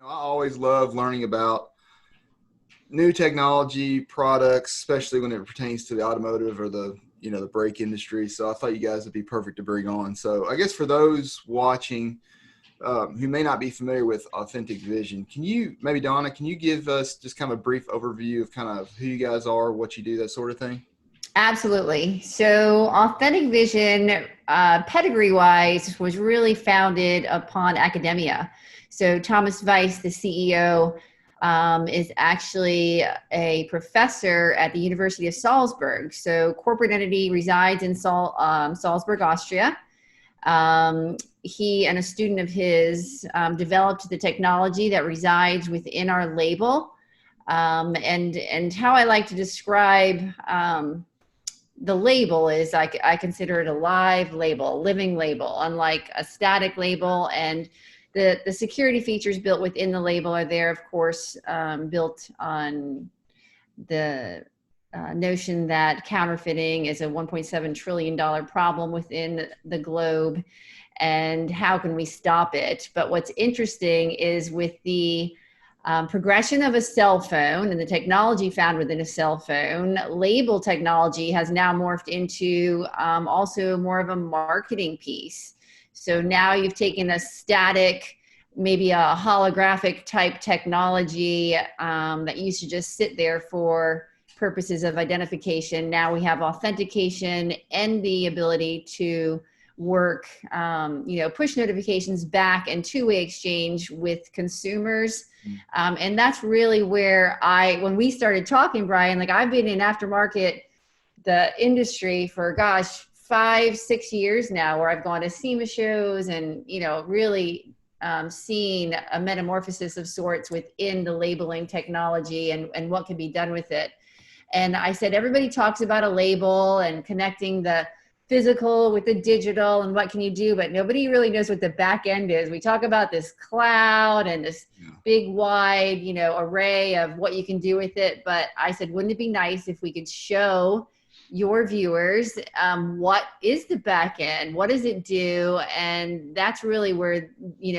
I always love learning about new technology products, especially when it pertains to the automotive or the brake industry. So I thought you guys would be perfect to bring on. So I guess for those watching who may not be familiar with Authentic Vision, can you, maybe Donna, can you give us just kind of a brief overview of kind of who you guys are, what you do, that sort of thing? Absolutely. So, Authentic Vision, pedigree wise, was really founded upon academia. So, Thomas Weiss, the CEO, is actually a professor at the University of Salzburg. So, corporate entity resides in Salzburg, Austria. He and a student of his developed the technology that resides within our label. And how I like to describe the label is I consider it a live label, a living label, unlike a static label. And the security features built within the label are there, of course, built on the notion that counterfeiting is a $1.7 trillion problem within the globe. And how can we stop it? But what's interesting is with the progression of a cell phone and the technology found within a cell phone, label technology has now morphed into also more of a marketing piece. So now you've taken a static, maybe a holographic type technology that used to just sit there for purposes of identification. Now we have authentication and the ability to work, push notifications back and two-way exchange with consumers. And that's really where when we started talking, Brian, like I've been in aftermarket, the industry for 5-6 years now, where I've gone to SEMA shows and, really seen a metamorphosis of sorts within the labeling technology and what can be done with it. And I said, everybody talks about a label and connecting the physical with the digital and what can you do, but nobody really knows what the back end is. We talk about this cloud and this big wide, array of what you can do with it. But I said, wouldn't it be nice if we could show your viewers what is the back end? What does it do? And that's really where,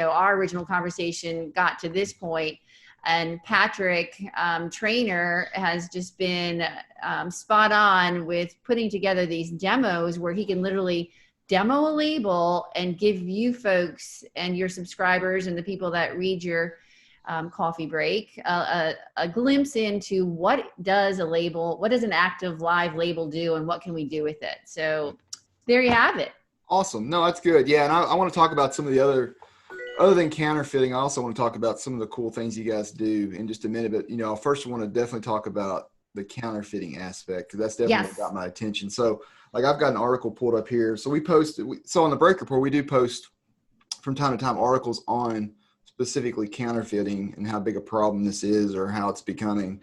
our original conversation got to this point. And Patrick, Trainor, has just been spot on with putting together these demos where he can literally demo a label and give you folks and your subscribers and the people that read your coffee break a glimpse into what does an active live label do and what can we do with it. So there you have it. Awesome. No, that's good. Yeah, and I want to talk about some of the other than counterfeiting. I also want to talk about some of the cool things you guys do in just a minute. But, first I want to definitely talk about the counterfeiting aspect, because that's definitely got my attention. So, like, I've got an article pulled up here. So so on the Break Report, we do post from time to time articles on specifically counterfeiting and how big a problem this is or how it's becoming.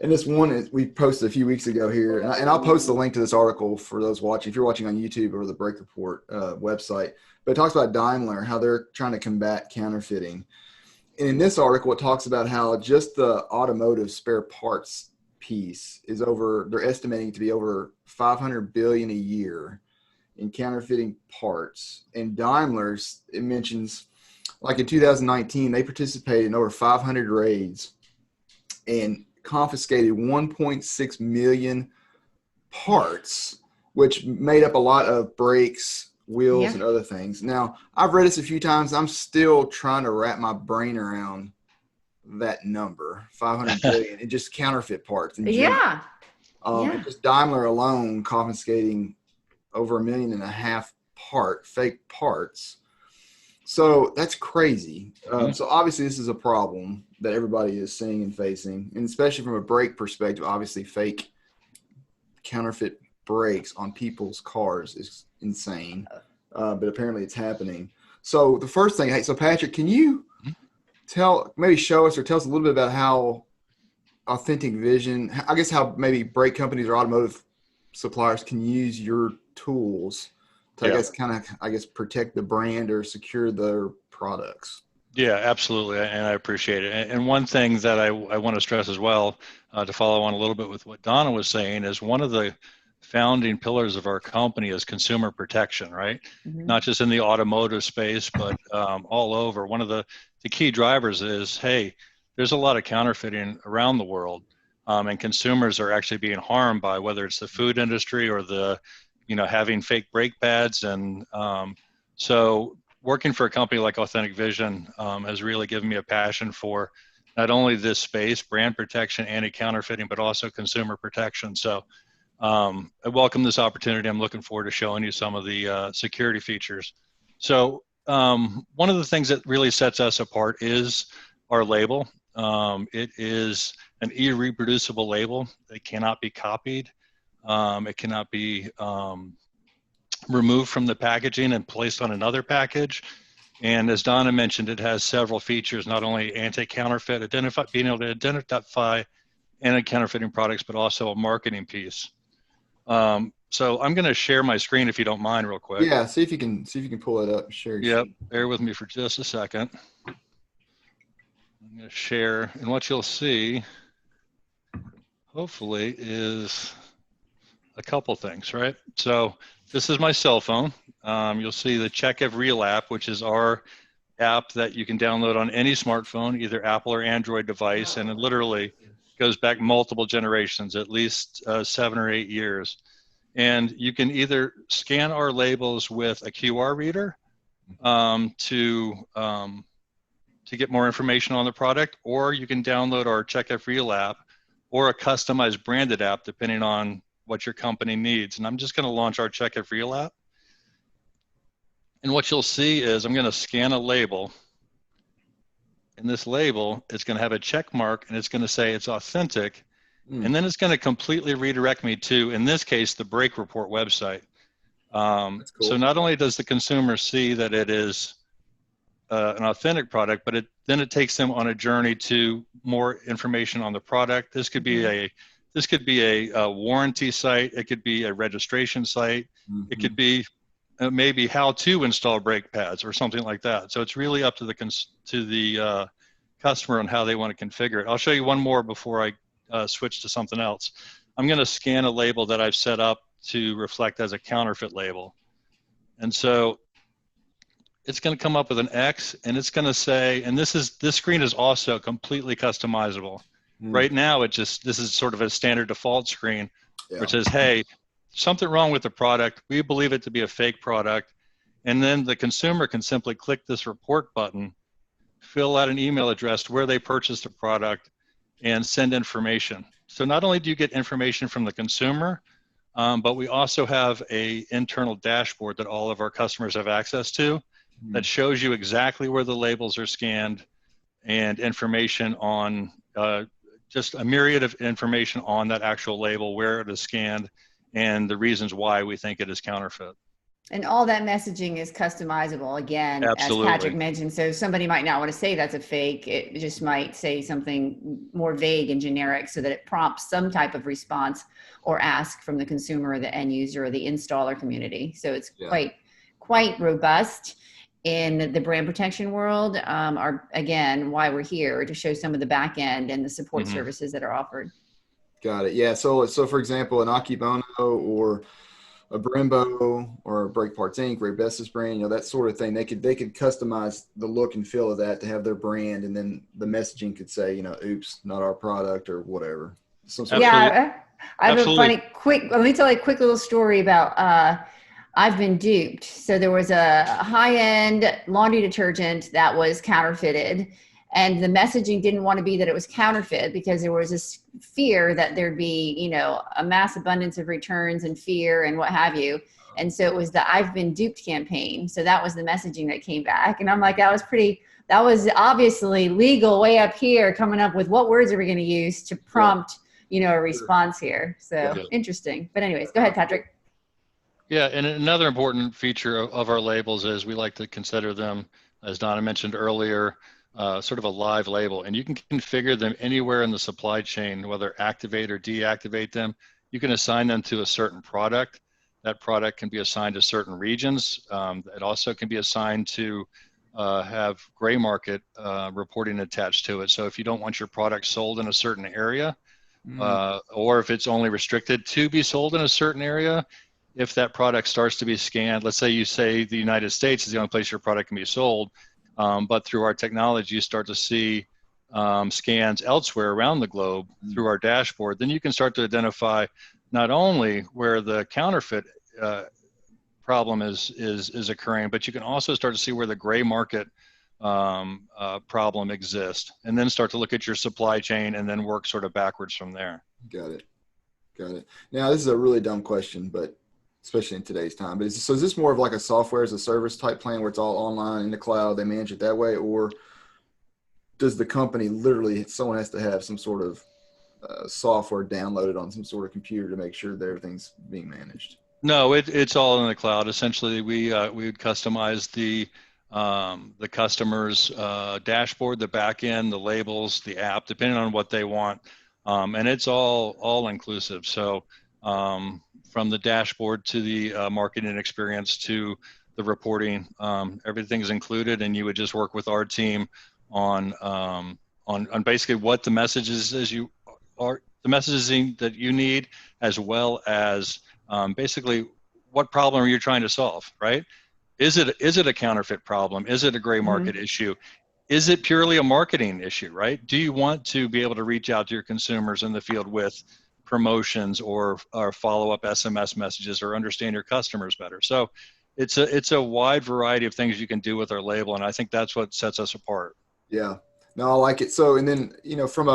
And this one we posted a few weeks ago here, and I'll post the link to this article for those watching, if you're watching on YouTube or the Break Report website. But it talks about Daimler, how they're trying to combat counterfeiting. And in this article, it talks about how just the automotive spare parts piece they're estimating to be over 500 billion a year in counterfeiting parts. And Daimler's, it mentions, like in 2019, they participated in over 500 raids and confiscated 1.6 million parts, which made up a lot of brakes, wheels, and other things. Now, I've read this a few times. I'm still trying to wrap my brain around that number, 500 billion, and just counterfeit parts. Just Daimler alone confiscating over 1.5 million fake parts. So that's crazy. So obviously this is a problem that everybody is seeing and facing, and especially from a brake perspective, obviously fake counterfeit brakes on people's cars is insane. But apparently it's happening. So the first thing, so Patrick, can you show us or tell us a little bit about how Authentic Vision, I guess how maybe brake companies or automotive suppliers can use your tools to, protect the brand or secure their products? Yeah, absolutely. And I appreciate it. And one thing that I want to stress as well, to follow on a little bit with what Donna was saying, is one of the founding pillars of our company is consumer protection, right? Mhm. Not just in the automotive space, but all over. One of the key drivers is, hey, there's a lot of counterfeiting around the world, and consumers are actually being harmed by whether it's the food industry or the, having fake brake pads. And so working for a company like Authentic Vision has really given me a passion for not only this space, brand protection, anti-counterfeiting, but also consumer protection. So I welcome this opportunity. I'm looking forward to showing you some of the security features. So one of the things that really sets us apart is our label. It is an irreproducible label. It cannot be copied. It cannot be removed from the packaging and placed on another package. And as Donna mentioned, it has several features, not only anti-counterfeit, being able to identify anti-counterfeiting products, but also a marketing piece. So I'm going to share my screen if you don't mind real quick. Yeah, see if you can pull it up. Sure. Yep. Bear with me for just a second. I'm going to share, and what you'll see, hopefully, is a couple things, right? So this is my cell phone. You'll see the Check If Real app, which is our app that you can download on any smartphone, either Apple or Android device, and it literally goes back multiple generations, at least 7 or 8 years. And you can either scan our labels with a QR reader to get more information on the product, or you can download our Check If Real app or a customized branded app depending on what your company needs. And I'm just going to launch our Check If Real app. And what you'll see is I'm going to scan a label. And this label is going to have a check mark, and it's going to say it's authentic. And then it's going to completely redirect me to, in this case, the Break Report website. Cool. So not only does the consumer see that it is an authentic product, but then it takes them on a journey to more information on the product. This could be a warranty site. It could be a registration site. It could be maybe how to install brake pads or something like that. So it's really up to the customer on how they want to configure it. I'll show you one more before I switch to something else. I'm going to scan a label that I've set up to reflect as a counterfeit label. And so it's going to come up with an X, and it's going to say, and this screen is also completely customizable. Right now, this is sort of a standard default screen where it says, hey, something wrong with the product. We believe it to be a fake product. And then the consumer can simply click this report button, fill out an email address where they purchased the product, and send information. So not only do you get information from the consumer, but we also have an internal dashboard that all of our customers have access to that shows you exactly where the labels are scanned and information on just a myriad of information on that actual label, where it is scanned, and the reasons why we think it is counterfeit. And all that messaging is customizable, again, Absolutely. as Patrick mentioned. So somebody might not want to say that's a fake. It just might say something more vague and generic so that it prompts some type of response or ask from the consumer or the end user or the installer community. So it's quite robust in the brand protection world. Again, why we're here, to show some of the back end and the support services that are offered. Got it. Yeah. So for example, an Akibono or a Brembo or Brake Parts Inc. or a Bestis brand, that sort of thing, they could customize the look and feel of that to have their brand, and then the messaging could say, oops, not our product or whatever. Yeah, I have a funny let me tell you a quick little story about I've been duped. So there was a high-end laundry detergent that was counterfeited, and the messaging didn't want to be that it was counterfeit because there was this fear that there'd be, a mass abundance of returns and fear and what have you. And so it was the I've been duped campaign. So that was the messaging that came back. And I'm like, that was obviously legal way up here, coming up with what words are we going to use to prompt, a response here. So interesting. But anyways, go ahead, Patrick. Yeah, and another important feature of our labels is we like to consider them, as Donna mentioned earlier, sort of a live label, and you can configure them anywhere in the supply chain, whether activate or deactivate them. You can assign them to a certain product. That product can be assigned to certain regions. It also can be assigned to have gray market reporting attached to it. So if you don't want your product sold in a certain area, or if it's only restricted to be sold in a certain area. If that product starts to be scanned, let's say you say the United States is the only place your product can be sold, but through our technology, you start to see scans elsewhere around the globe through our dashboard, then you can start to identify not only where the counterfeit problem is occurring, but you can also start to see where the gray market problem exists, and then start to look at your supply chain and then work sort of backwards from there. Got it. Got it. Now, this is a really dumb question, but especially in today's time, but is this more of like a software as a service type plan where it's all online in the cloud, they manage it that way, or does the company literally, someone has to have some sort of software downloaded on some sort of computer to make sure that everything's being managed? No, it's all in the cloud. Essentially, we would customize the customer's dashboard, the back end, the labels, the app, depending on what they want, and it's all inclusive. So from the dashboard to the marketing experience to the reporting, everything's included, and you would just work with our team on basically what the messages the messaging that you need, as well as basically what problem are you trying to solve, right? Is it a counterfeit problem? Is it a gray market issue? Is it purely a marketing issue, right? Do you want to be able to reach out to your consumers in the field with promotions or follow-up SMS messages, or understand your customers better? So it's a wide variety of things you can do with our label, and I think that's what sets us apart. Yeah, no, I like it. So, and then, from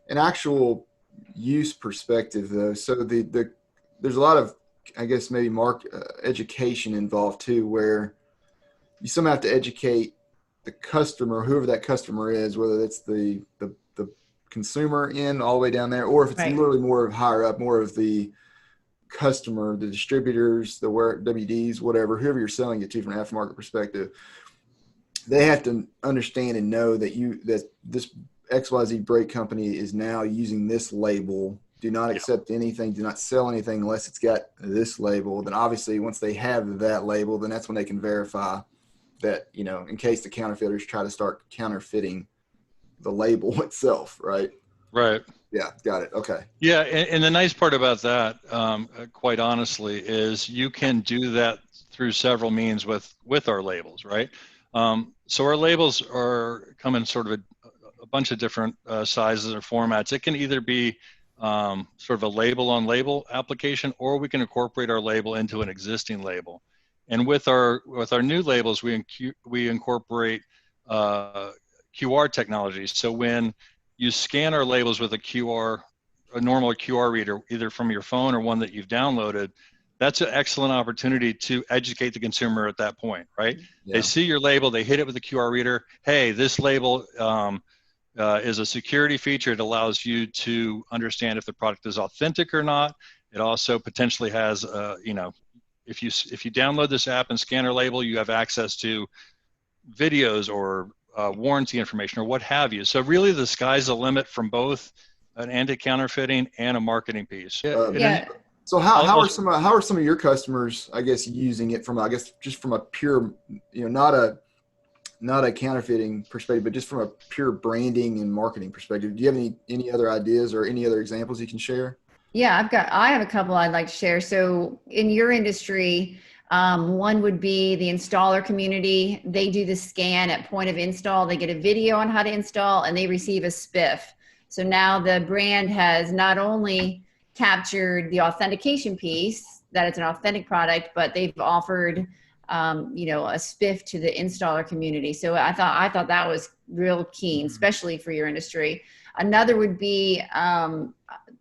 an actual use perspective though, so there's a lot of, I guess, maybe education involved too, where you somehow have to educate the customer, whoever that customer is, whether it's the consumer end all the way down there, or if it's literally more higher up, more of the customer, the distributors, the WDs, whatever, whoever you're selling it to from an aftermarket perspective. They have to understand and know that this XYZ brake company is now using this label. Do not accept anything, do not sell anything unless it's got this label. Then obviously once they have that label, then that's when they can verify that, in case the counterfeiters try to start counterfeiting the label itself, right? Right. Yeah, got it. Okay. Yeah, and the nice part about that, quite honestly, is you can do that through several means with our labels, right? So our labels come in sort of a bunch of different sizes or formats. It can either be sort of a label on label application, or we can incorporate our label into an existing label. And with our new labels, we incorporate QR technology. So when you scan our labels with a normal QR reader, either from your phone or one that you've downloaded, that's an excellent opportunity to educate the consumer at that point, right? Yeah. They see your label, they hit it with a QR reader. Hey, this label is a security feature. It allows you to understand if the product is authentic or not. It also potentially has, if you download this app and scan our label, you have access to videos or warranty information or what have you. So really the sky's the limit from both an anti-counterfeiting and a marketing piece. So how are some of your customers, I guess, using it from, I guess, just from a pure, not a counterfeiting perspective, but just from a pure branding and marketing perspective? Do you have any other ideas or any other examples you can share? Yeah, I have a couple I'd like to share. So in your industry, one would be the installer community. They do the scan at point of install. They get a video on how to install, and they receive a spiff. So now the brand has not only captured the authentication piece, that it's an authentic product, but they've offered, a spiff to the installer community. So I thought that was real keen, especially for your industry. Another would be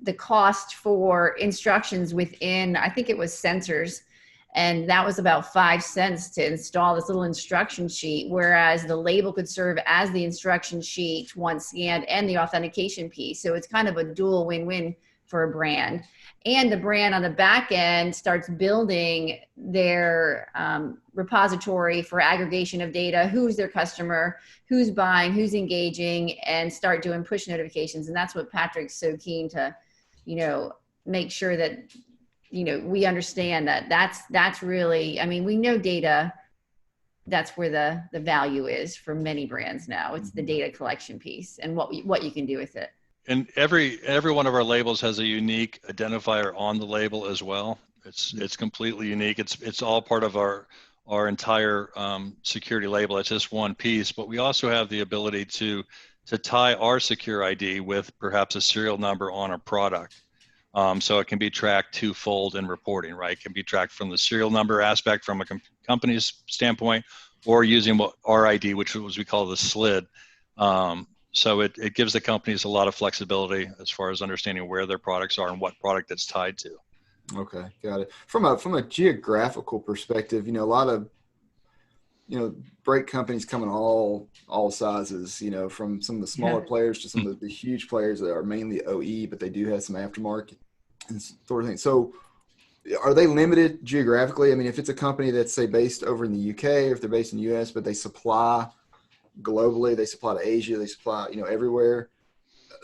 the cost for instructions within, I think it was sensors. And that was about 5 cents to install this little instruction sheet, whereas the label could serve as the instruction sheet once scanned and the authentication piece. So it's kind of a dual win-win for a brand. And the brand on the back end starts building their repository for aggregation of data, who's their customer, who's buying, who's engaging, and start doing push notifications. And that's what Patrick's so keen to, make sure that we understand that that's really, we know data, that's where the value is for many brands now. It's the data collection piece and what you can do with it. And every one of our labels has a unique identifier on the label as well. It's completely unique. It's all part of our entire security label. It's just one piece, but we also have the ability to tie our secure ID with perhaps a serial number on a product. So it can be tracked twofold in reporting, right? It can be tracked from the serial number aspect from a company's standpoint, or using what our ID, which was we call the SLID. So it gives the companies a lot of flexibility as far as understanding where their products are and what product it's tied to. Okay, got it. From a geographical perspective, a lot of brake companies come in all sizes. From some of the smaller players to some of the huge players that are mainly OE, but they do have some aftermarket and sort of thing. So, are they limited geographically? I mean, if it's a company that's say based over in the UK, or if they're based in the US, but they supply globally, they supply to Asia, they supply everywhere.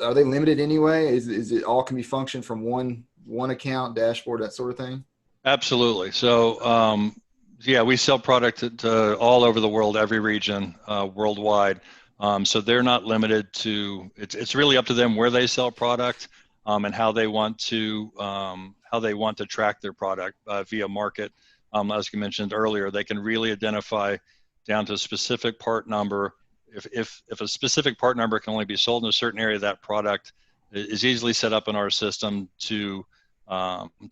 Are they limited anyway? Is it all can be functioned from one account, dashboard, that sort of thing? Absolutely. So yeah, we sell product to all over the world, every region, worldwide. So they're not limited to. It's really up to them where they sell product and how they want to track their product via market. As you mentioned earlier, they can really identify down to a specific part number. If a specific part number can only be sold in a certain area, that product is easily set up in our system to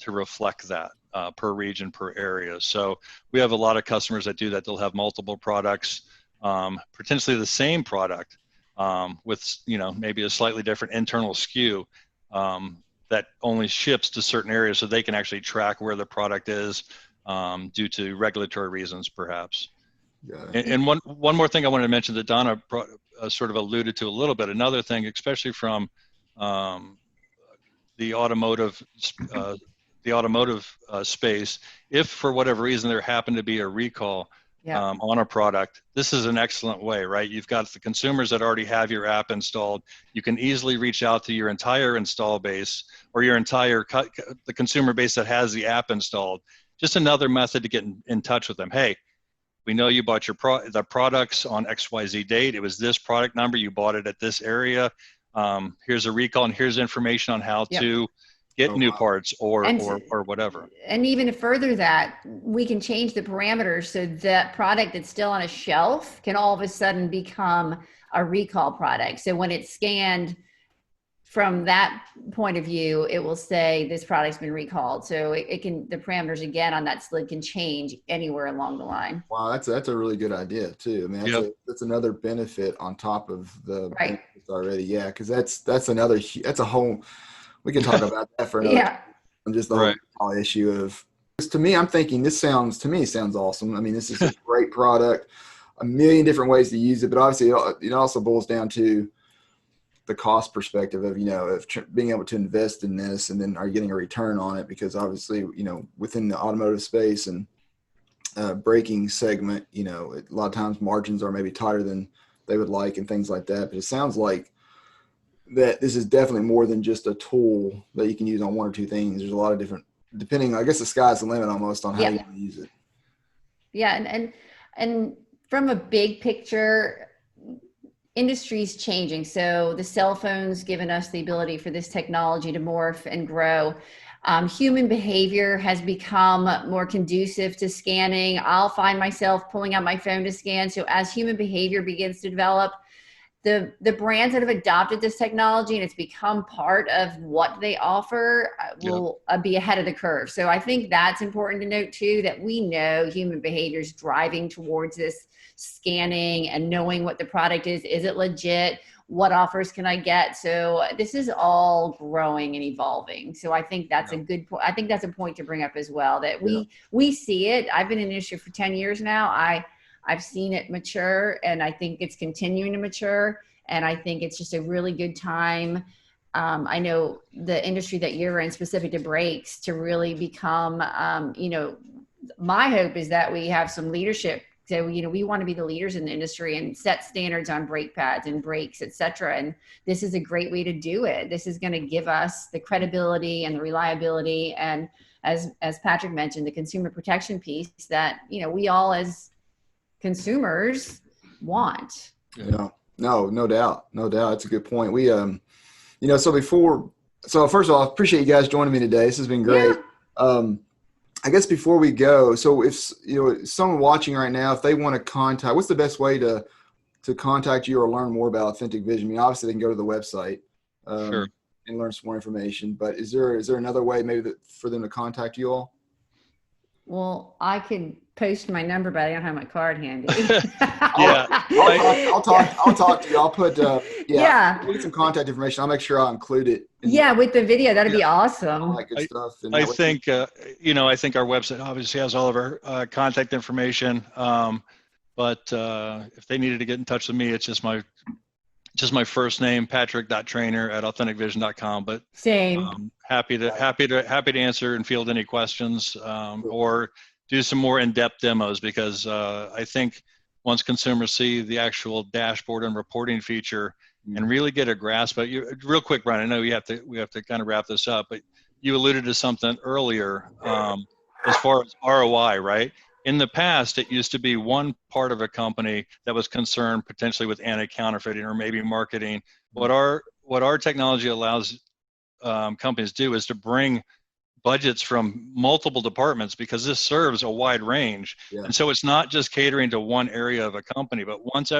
reflect that per region, per area. So we have a lot of customers that do that. They'll have multiple products, potentially the same product with maybe a slightly different internal SKU that only ships to certain areas, so they can actually track where the product is due to regulatory reasons, perhaps. And one more thing I wanted to mention that Donna sort of alluded to a little bit. Another thing, especially from the automotive space, if for whatever reason there happened to be a recall on a product, this is an excellent way, right? You've got the consumers that already have your app installed. You can easily reach out to your entire install base or your entire the consumer base that has the app installed. Just another method to get in touch with them. Hey, we know you bought the products on XYZ date. It was this product number. You bought it at this area. Here's a recall, and here's information on how to get new parts or whatever. And even further that, we can change the parameters so that product that's still on a shelf can all of a sudden become a recall product. So when it's scanned from that point of view, it will say this product's been recalled. So it can, the parameters again on that SLID can change anywhere along the line. Wow, that's a really good idea too. I mean, that's another benefit on top of the benefits already. Yeah, because that's a whole. We can talk about that for another. Just the whole issue of. To me, I'm thinking this sounds awesome. I mean, this is a great product. A million different ways to use it, but obviously it also boils down to the cost perspective of being able to invest in this and then are getting a return on it, because obviously within the automotive space and braking segment, a lot of times margins are maybe tighter than they would like and things like that. But it sounds like that this is definitely more than just a tool that you can use on one or two things. There's a lot of different, depending, I guess the sky's the limit almost on how you can use it. Yeah, and from a big picture, industry's changing. So the cell phone's given us the ability for this technology to morph and grow. Human behavior has become more conducive to scanning. I'll find myself pulling out my phone to scan. So as human behavior begins to develop, the brands that have adopted this technology and it's become part of what they offer will be ahead of the curve. So I think that's important to note too, that we know human behavior is driving towards this scanning and knowing what the product is it legit? What offers can I get? So this is all growing and evolving. So I think that's a good point. I think that's a point to bring up as well, that we see it. I've been in the industry for 10 years now. I've seen it mature, and I think it's continuing to mature. And I think it's just a really good time. I know the industry that you're in, specific to brakes, to really become, my hope is that we have some leadership. So, we want to be the leaders in the industry and set standards on brake pads and brakes, et cetera. And this is a great way to do it. This is going to give us the credibility and the reliability. And as Patrick mentioned, the consumer protection piece that, we all as consumers want. No doubt. It's a good point. We, You know, so first of all, I appreciate you guys joining me today. This has been great. Yeah. I guess before we go, so if someone watching right now, if they want to contact, what's the best way to contact you or learn more about Authentic Vision? I mean, obviously they can go to the website Sure. and learn some more information, but is there another way maybe for them to contact you all? Well, I could post my number, but I don't have my card handy. Yeah. I'll talk to you. I'll put Yeah. Get some contact information. I'll make sure I'll include it. Yeah, with the video, that'd be All awesome. that good stuff. And I that way- think, I think our website obviously has all of our contact information. But if they needed to get in touch with me, it's just my first name, patrick.trainor@authenticvision.com. But Same. happy to answer and field any questions, or do some more in-depth demos, because I think once consumers see the actual dashboard and reporting feature and really get a grasp. But real quick, Brian, I know we have to kind of wrap this up, but you alluded to something earlier as far as ROI, right? In the past, it used to be one part of a company that was concerned potentially with anti-counterfeiting or maybe marketing. What our technology allows companies do is to bring budgets from multiple departments, because this serves a wide range. Yeah. And so it's not just catering to one area of a company, but once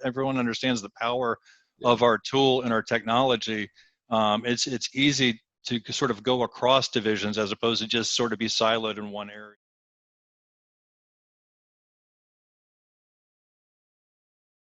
everyone understands the power of our tool and our technology, it's easy to sort of go across divisions as opposed to just sort of be siloed in one area.